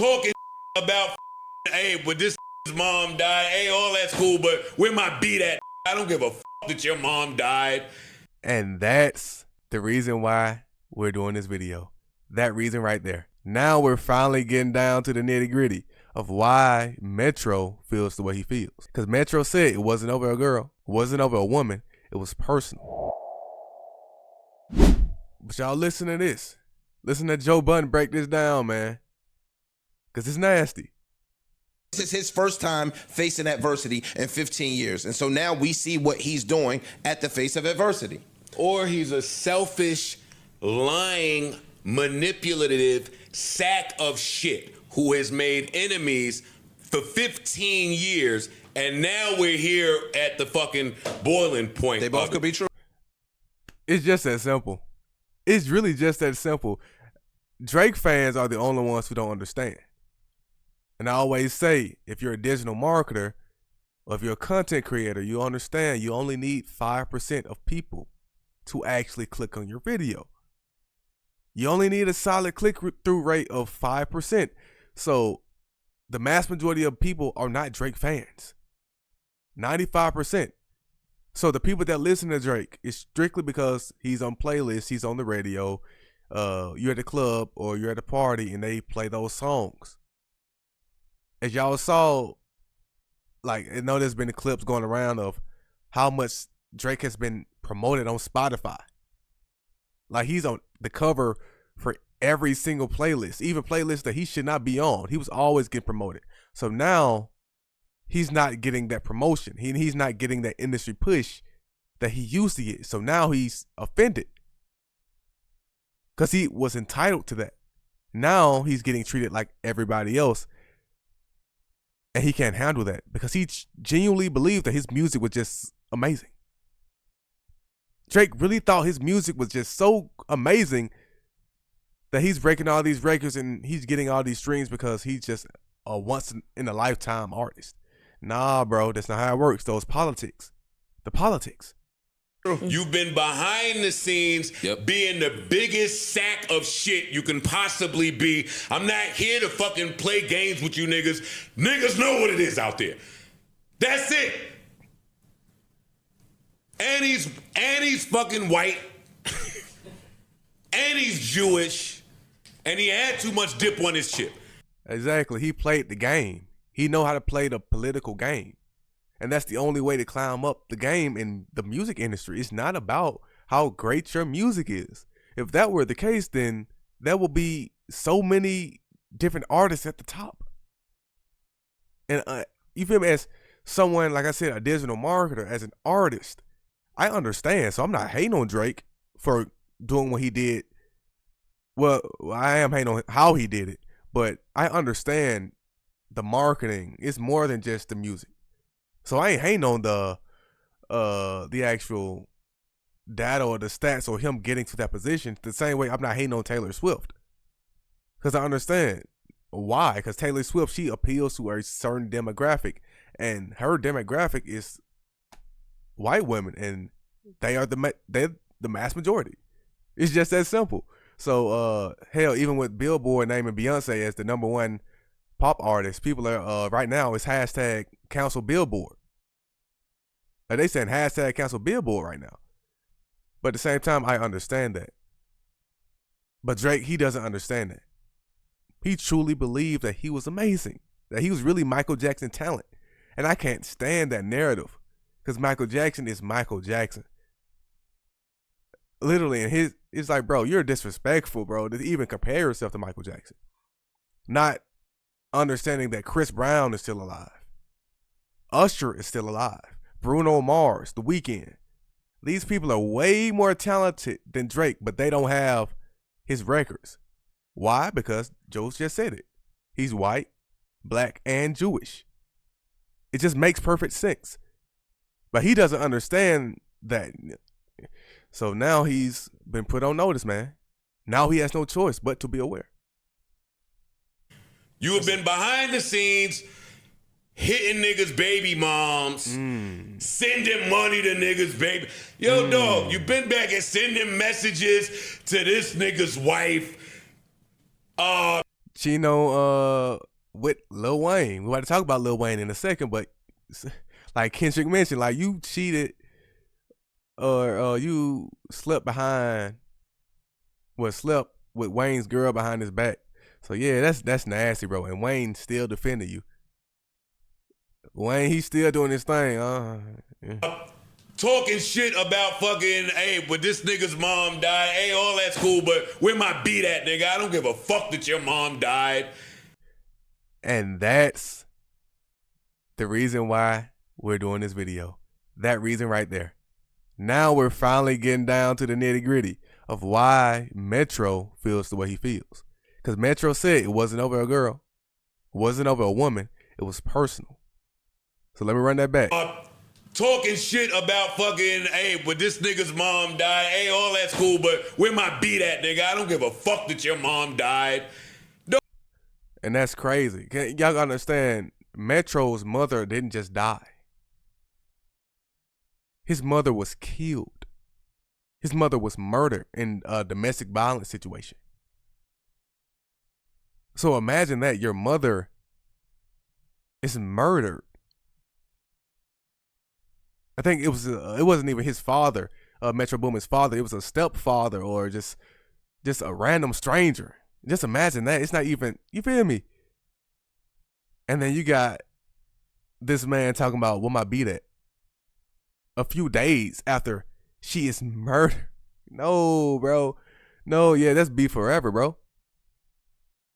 talking about, hey, but this mom died. Hey, all that's cool, but where my beat at? I don't give a that your mom died. And that's the reason why we're doing this video. That reason right there. Now we're finally getting down to the nitty gritty of why Metro feels the way he feels. Because Metro said it wasn't over a girl, it wasn't over a woman, it was personal. But y'all listen to this. Listen to Joe Budden break this down, man. Because it's nasty. This is his first time facing adversity in 15 years. And so now we see what he's doing at the face of adversity. Or he's a selfish, lying, manipulative sack of shit who has made enemies for 15 years, and now we're here at the fucking boiling point. They both could be true. It's just that simple. It's really just that simple. Drake fans are the only ones who don't understand. And I always say, if you're a digital marketer or if you're a content creator, you understand you only need 5% of people to actually click on your video. You only need a solid click-through rate of 5%. So the mass majority of people are not Drake fans. 95%. So the people that listen to Drake is strictly because he's on playlists, he's on the radio, you're at the club or you're at a party and they play those songs. As y'all saw, like, I know there's been clips going around of how much Drake has been promoted on Spotify. Like, he's on the cover for every single playlist, even playlists that he should not be on. He was always getting promoted. So now he's not getting that promotion. He's not getting that industry push that he used to get. So now he's offended because he was entitled to that. Now he's getting treated like everybody else. And he can't handle that because he genuinely believed that his music was just amazing. Drake really thought his music was just so amazing that he's breaking all these records and he's getting all these streams because he's just a once-in-a-lifetime artist. Nah, bro, that's not how it works. Those politics. The politics. You've been behind the scenes being the biggest sack of shit you can possibly be. I'm not here to fucking play games with you niggas. Niggas know what it is out there. That's it. And he's fucking white. And he's Jewish. And he had too much dip on his chip. Exactly. He played the game. He know how to play the political game. And that's the only way to climb up the game in the music industry. It's not about how great your music is. If that were the case, then there will be so many different artists at the top. And you feel me? As someone, like I said, a digital marketer, as an artist, I understand. So I'm not hating on Drake for doing what he did. Well, I am hating on how he did it. But I understand the marketing. It's more than just the music. So I ain't hating on the actual data or the stats or him getting to that position the same way I'm not hating on Taylor Swift. Because I understand why. Because Taylor Swift, she appeals to a certain demographic. And her demographic is white women. And they're the mass majority. It's just that simple. So, hell, even with Billboard naming Beyonce as the #1 pop artist, people are, right now, it's hashtag cancel Billboard. Like they saying hashtag cancel Billboard right now. But at the same time, I understand that. But Drake, he doesn't understand that. He truly believed that he was amazing. That he was really Michael Jackson talent. And I can't stand that narrative. Because Michael Jackson is Michael Jackson. Literally, and it's like, bro, you're disrespectful, bro, to even compare yourself to Michael Jackson. Not understanding that Chris Brown is still alive. Usher is still alive. Bruno Mars, The Weeknd. These people are way more talented than Drake, but they don't have his records. Why? Because Joe just said it. He's white, black, and Jewish. It just makes perfect sense. But he doesn't understand that. So now he's been put on notice, man. Now he has no choice but to be aware. You have been behind the scenes hitting niggas' baby moms, sending money to niggas' baby. Yo, dog, you been back and sending messages to this nigga's wife. Chino with Lil Wayne. We about to talk about Lil Wayne in a second, but like Kendrick mentioned, like you cheated or you slept with Wayne's girl behind his back. So yeah, that's nasty, bro. And Wayne still defending you. Wayne, he's still doing his thing. Yeah. Talking shit about fucking, hey, but this nigga's mom died. Hey, all that's cool, but where my beat at, nigga? I don't give a fuck that your mom died. And that's the reason why we're doing this video. That reason right there. Now we're finally getting down to the nitty gritty of why Metro feels the way he feels. Because Metro said it wasn't over a girl. It wasn't over a woman. It was personal. So let me run that back. Talking shit about fucking, hey, but this nigga's mom died. Hey, all that's cool, but where my beat at, nigga? I don't give a fuck that your mom died. And that's crazy. Y'all gotta understand, Metro's mother didn't just die. His mother was killed. His mother was murdered in a domestic violence situation. So imagine that your mother is murdered. I think it wasn't even his father, Metro Boomin's father. It was a stepfather or just a random stranger. Just imagine that. It's not even, you feel me? And then you got this man talking about what my beat at a few days after she is murdered. No, bro. No, yeah, that's beef forever, bro.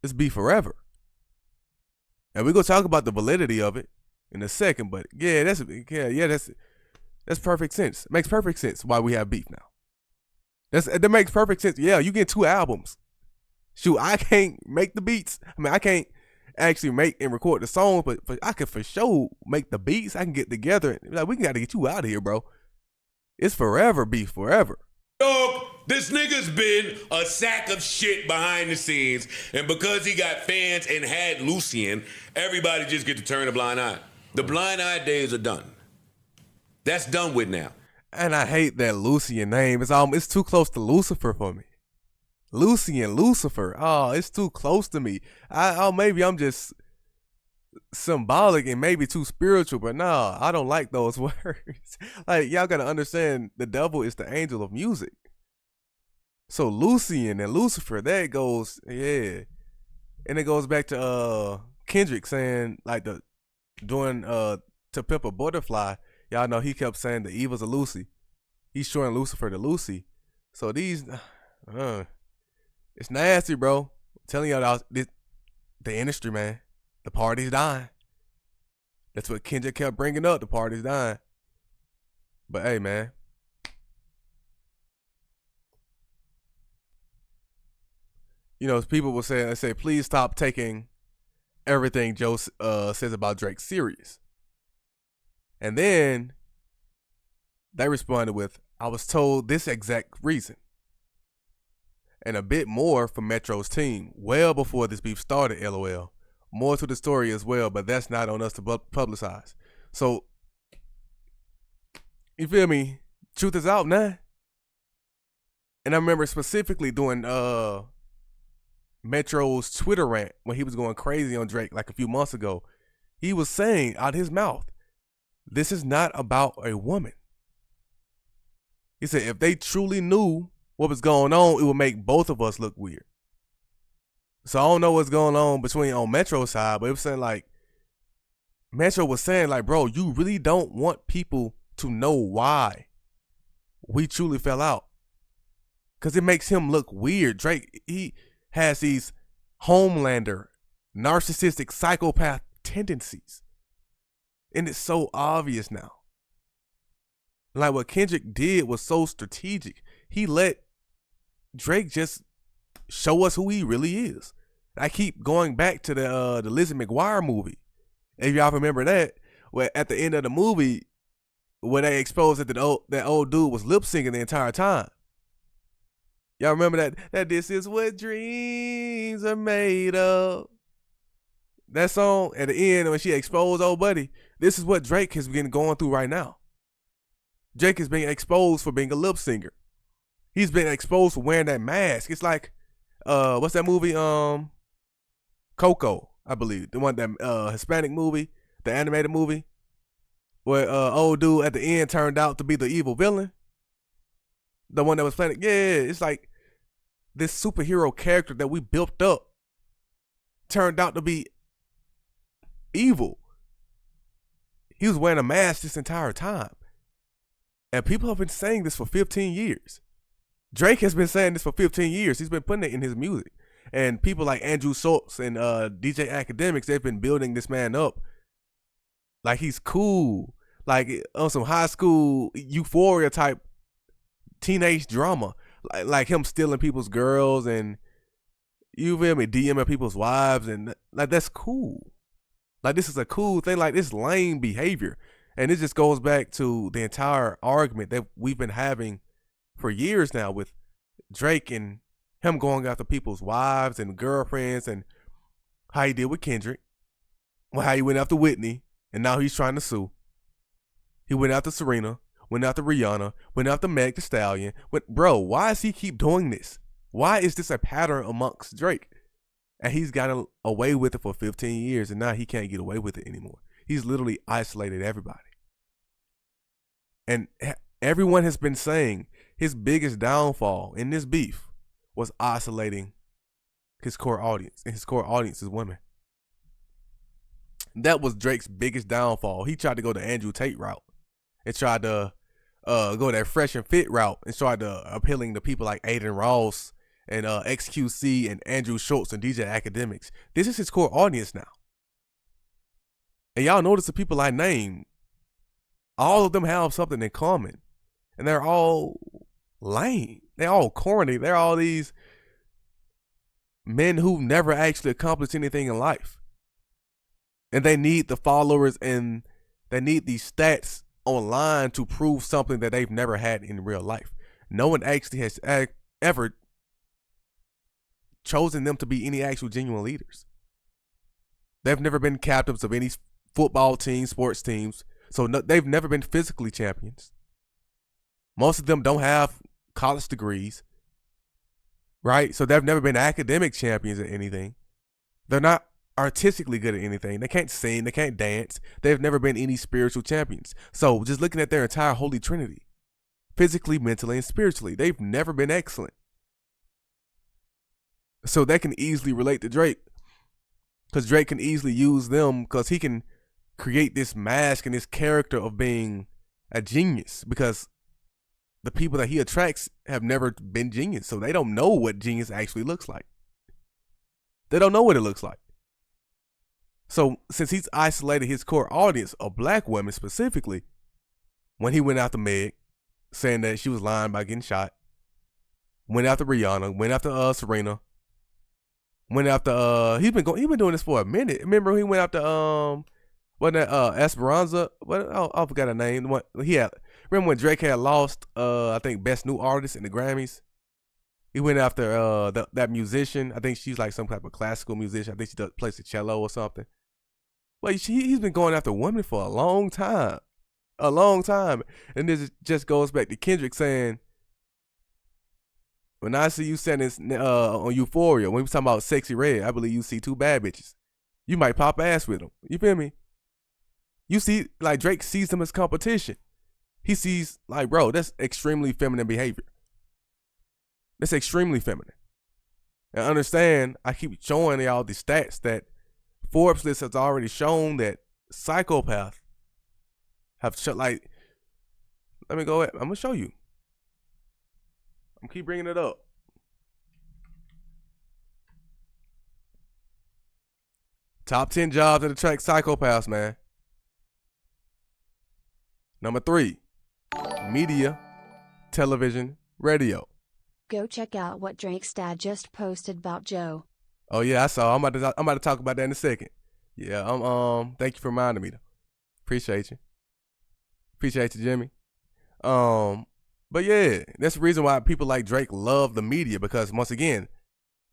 It's beef forever. And we're gonna talk about the validity of it in a second, but yeah, that's perfect sense. It makes perfect sense why we have beef now. That makes perfect sense. Yeah, you get 2 albums. Shoot, I can't make the beats. I mean, I can't actually make and record the songs, but I can for sure make the beats. I can get together. Like, we gotta get you out of here, bro. It's forever beef, forever. Dog, this nigga's been a sack of shit behind the scenes, and because he got fans and had Lucien, everybody just get to turn a blind eye. The blind eye days are done. That's done with now. And I hate that Lucien name. It's too close to Lucifer for me. Lucien, Lucifer. Oh, it's too close to me. Maybe I'm just symbolic and maybe too spiritual, but no, I don't like those words. Like, y'all gotta understand, the devil is the angel of music. So Lucien and Lucifer, that goes, yeah. And it goes back to Kendrick saying, like, To Pimp a Butterfly. Y'all know he kept saying the evils of Lucy. He's showing Lucifer to Lucy. So these, it's nasty, bro. I'm telling y'all, the industry, man. The party's dying. That's what Kendrick kept bringing up. The party's dying. But hey, man. You know, people will say, please stop taking everything Joe says about Drake serious. And then they responded with, I was told this exact reason. And a bit more from Metro's team, well before this beef started, LOL. More to the story as well, but that's not on us to publicize. So, you feel me? Truth is out now. And I remember specifically doing Metro's Twitter rant when he was going crazy on Drake like a few months ago. He was saying out his mouth, this is not about a woman. He said if they truly knew what was going on, it would make both of us look weird. So I don't know what's going on on Metro's side, but it was saying like, Metro was saying like, bro, you really don't want people to know why we truly fell out. Because it makes him look weird. Drake, he has these Homelander, narcissistic psychopath tendencies. And it's so obvious now. Like what Kendrick did was so strategic. He let Drake just show us who he really is. I keep going back to the Lizzie McGuire movie. If y'all remember that, where at the end of the movie, when they exposed that that old dude was lip syncing the entire time. Y'all remember that this is what dreams are made of. That song at the end when she exposed old buddy, this is what Drake has been going through right now. Drake is being exposed for being a lip singer. He's been exposed for wearing that mask. It's like, what's that movie? Coco, I believe, the one that Hispanic movie, the animated movie, where old dude at the end turned out to be the evil villain. The one that was playing, it's like this superhero character that we built up turned out to be evil. He was wearing a mask this entire time. And people have been saying this for 15 years. Drake has been saying this for 15 years. He's been putting it in his music. And people like Andrew Schultz and DJ Academics, they've been building this man up like he's cool. Like on some high school euphoria type teenage drama. Like him stealing people's girls and, you feel me, DMing people's wives. And like, that's cool. Like, this is a cool thing. Like, this lame behavior. And it just goes back to the entire argument that we've been having for years now with Drake and him going after people's wives and girlfriends, and how he did with Kendrick, how he went after Whitney, and now he's trying to sue. He went after Serena, went after Rihanna, went after Meg Thee Stallion. Bro, why does he keep doing this? Why is this a pattern amongst Drake? And he's gotten away with it for 15 years, and now he can't get away with it anymore. He's literally isolated everybody. And everyone has been saying his biggest downfall in this beef was isolating his core audience, and his core audience is women. That was Drake's biggest downfall. He tried to go the Andrew Tate route and tried to go that fresh and fit route and tried to appealing to people like Aiden Ross and XQC and Andrew Schultz and DJ Academics. This is his core audience now. And y'all notice the people I named, all of them have something in common. And they're all lame. They're all corny. They're all these men who never actually accomplished anything in life. And they need the followers and they need these stats online to prove something that they've never had in real life. No one actually has ever chosen them to be any actual genuine leaders. They've never been captains of any football teams, sports teams. So they've never been physically champions. Most of them don't have college degrees, right? So they've never been academic champions at anything. They're not artistically good at anything. They can't sing. They can't dance. They've never been any spiritual champions. So just looking at their entire holy trinity, physically, mentally, and spiritually, they've never been excellent. So they can easily relate to Drake, because Drake can easily use them because he can create this mask and this character of being a genius, because the people that he attracts have never been genius. So they don't know what genius actually looks like. They don't know what it looks like. So since he's isolated his core audience of black women specifically, when he went after Meg, saying that she was lying by getting shot, went after Rihanna, went after Serena, went after he's been doing this for a minute. Remember he went after wasn't that Esperanza? I forgot her name. Remember when Drake had lost I think Best New Artist in the Grammys? He went after that musician. I think she's like some type of classical musician. I think she plays the cello or something. But he's been going after women for a long time. A long time. And this just goes back to Kendrick saying, when I see you saying on Euphoria, when we was talking about Sexy Red, I believe you see two bad bitches. You might pop ass with them. You feel me? You see, like, Drake sees them as competition. He sees, like, bro, that's extremely feminine behavior. That's extremely feminine. And understand, I keep showing y'all the stats that Forbes list has already shown that psychopaths have like, let me go ahead. I'm going to show you. I'm keep bringing it up. Top 10 jobs that attract psychopaths, man. Number 3, media, television, radio. Go check out what Drake's dad just posted about Joe. Oh yeah, I saw. I'm about to talk about that in a second. Yeah, thank you for reminding me though. Appreciate you, Jimmy. But yeah, that's the reason why people like Drake love the media, because once again,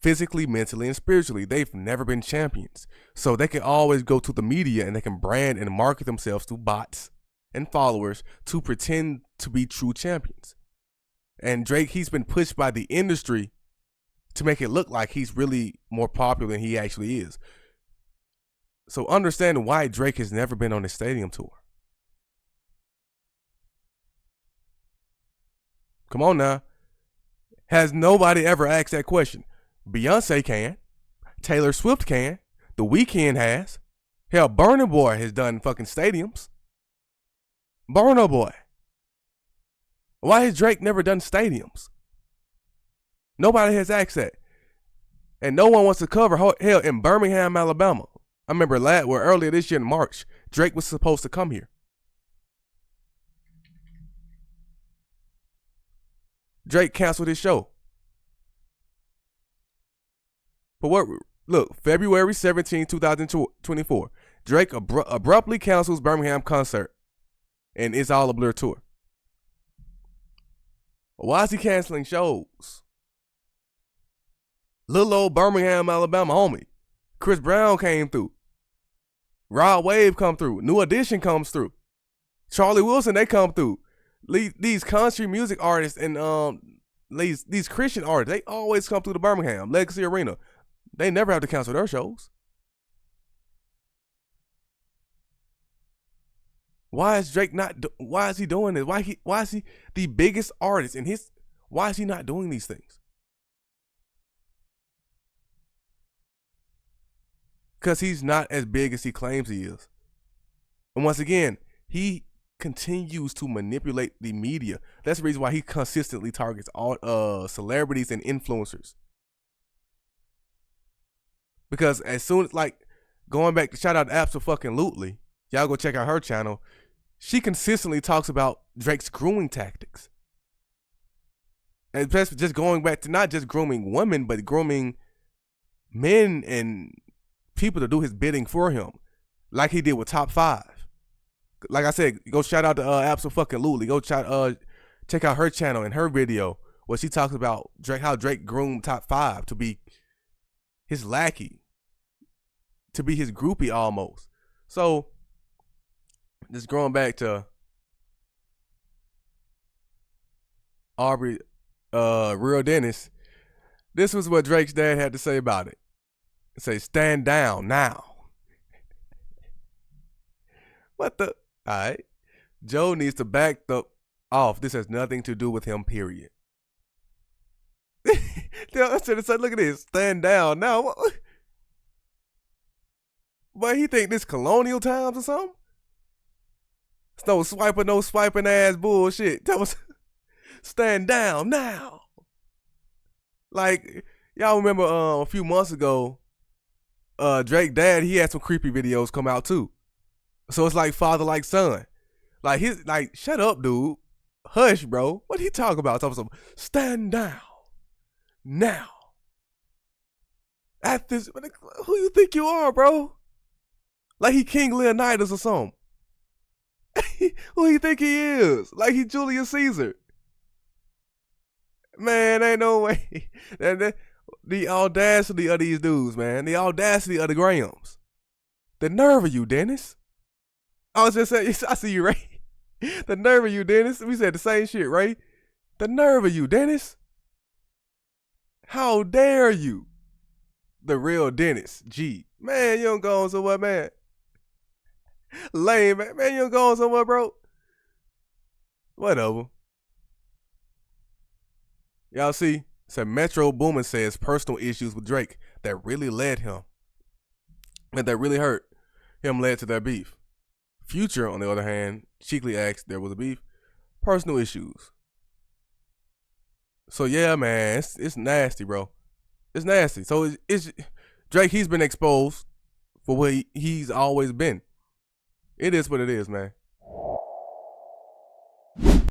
physically, mentally, and spiritually, they've never been champions. So they can always go to the media and they can brand and market themselves to bots and followers to pretend to be true champions. And Drake, he's been pushed by the industry to make it look like he's really more popular than he actually is. So understand why Drake has never been on a stadium tour. Come on now. Has nobody ever asked that question? Beyonce can. Taylor Swift can. The Weeknd has. Hell, Burna Boy has done fucking stadiums. Burna Boy. Why has Drake never done stadiums? Nobody has asked that. And no one wants to cover, hell, in Birmingham, Alabama. I remember earlier this year in March, Drake was supposed to come here. Drake canceled his show. But what? Look, February 17, 2024, Drake abruptly cancels Birmingham concert and It's All a Blur tour. Why is he canceling shows? Little old Birmingham, Alabama homie. Chris Brown came through. Rod Wave come through. New Edition comes through. Charlie Wilson, they come through. These country music artists and these Christian artists, they always come through the Birmingham Legacy Arena. They never have to cancel their shows. Why is Drake not? Why is he doing this? Why is he the biggest artist in his? Why is he not doing these things? Because he's not as big as he claims he is. And once again, he continues to manipulate the media. That's the reason why he consistently targets all celebrities and influencers. Because as soon as, like, going back to shout out to Abso-fucking-lutely, y'all go check out her channel. She consistently talks about Drake's grooming tactics. And especially just going back to not just grooming women, but grooming men and people to do his bidding for him, like he did with Top 5. Like I said, go shout out to Abso-fucking-lutely. Go check out her channel and her video where she talks about Drake, how Drake groomed Top 5 to be his lackey, to be his groupie almost. So, just going back to Aubrey, Real Dennis, this was what Drake's dad had to say about it. Say, stand down now. What the? All right. Joe needs to back off. This has nothing to do with him, period. I should have said, look at this. Stand down now. But he think this colonial times or something? It's no swiping ass bullshit. Tell us, stand down now. Like, y'all remember a few months ago, Drake dad, he had some creepy videos come out too. So it's like father like son. Like he's like, shut up, dude. Hush, bro. What he talking about? Talking about stand down now. At this, who you think you are, bro? Like he King Leonidas or something. Who you think he is? Like he Julius Caesar. Man, ain't no way. The audacity of these dudes, man. The audacity of the Grahams. The nerve of you, Dennis. I was just saying, I see you, Ray. The nerve of you, Dennis. We said the same shit, right? The nerve of you, Dennis. How dare you? The real Dennis, G. Man, you don't go on somewhere, man. Lame, man. Man, you don't go on somewhere, bro. Whatever. Y'all see? So Metro Boomin says personal issues with Drake that really led him, and that really hurt him, led to their beef. Future, on the other hand, cheekily asked there was a beef. Personal issues. So yeah, man, it's nasty, bro. It's nasty. So it's Drake. He's been exposed for what he's always been. It is what it is, man.